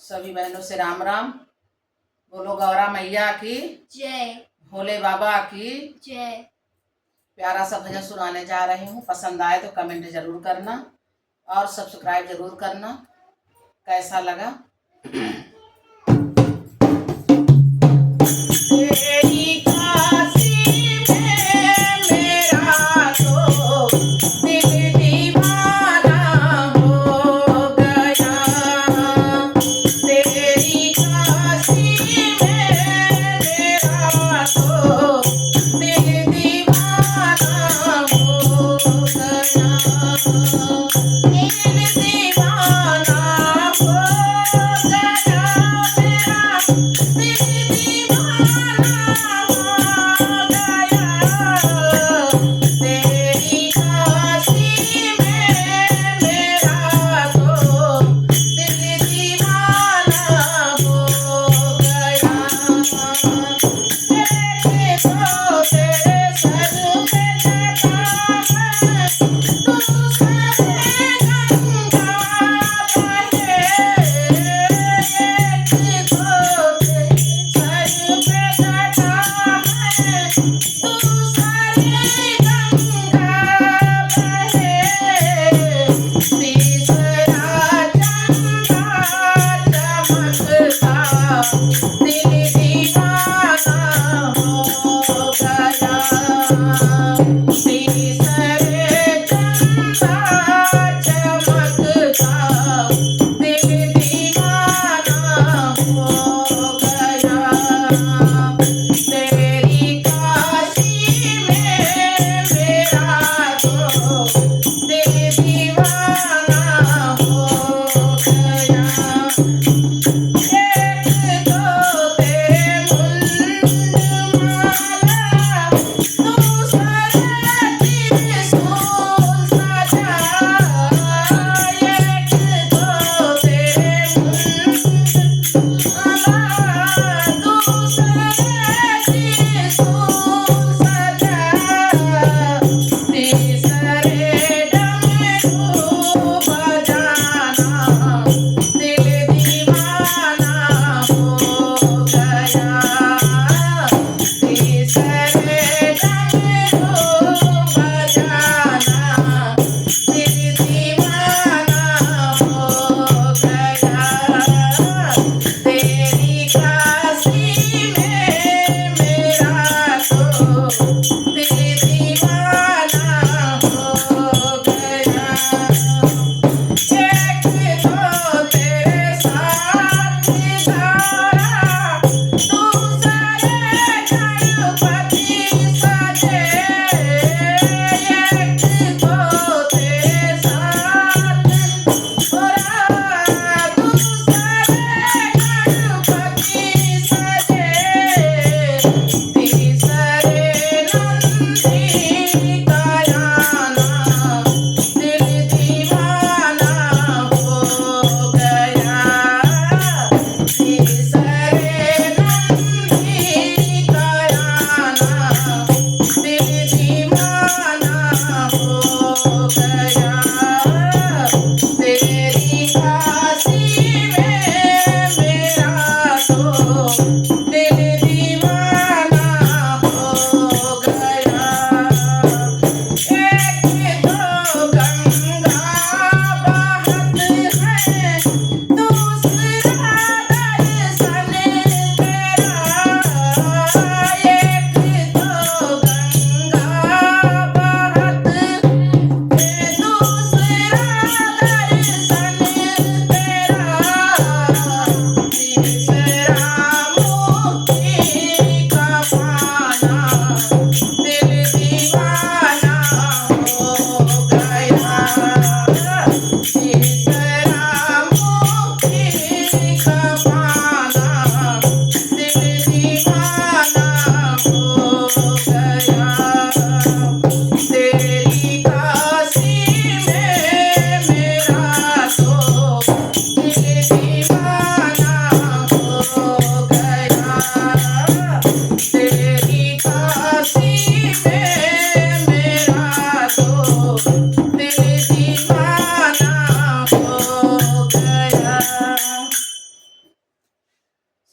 सभी बहनों से राम राम। बोलो गौरा मैया की जय, भोले बाबा की जय। प्यारा सा भजन सुनाने जा रही हूँ। पसंद आए तो कमेंट जरूर करना और सब्सक्राइब जरूर करना। कैसा लगा? तेरी काशी में मेरा तो दिल दीवाना हो गया। तेरी काशी में मेरा तो दिल दीवाना हो गया। दिल दीवाना हो गया।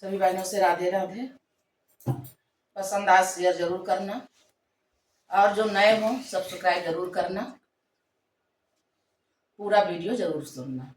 सभी बहनों से राधे राधे। पसंद आए शेयर जरूर करना, और जो नए हो सब्सक्राइब जरूर करना, पूरा वीडियो जरूर सुनना।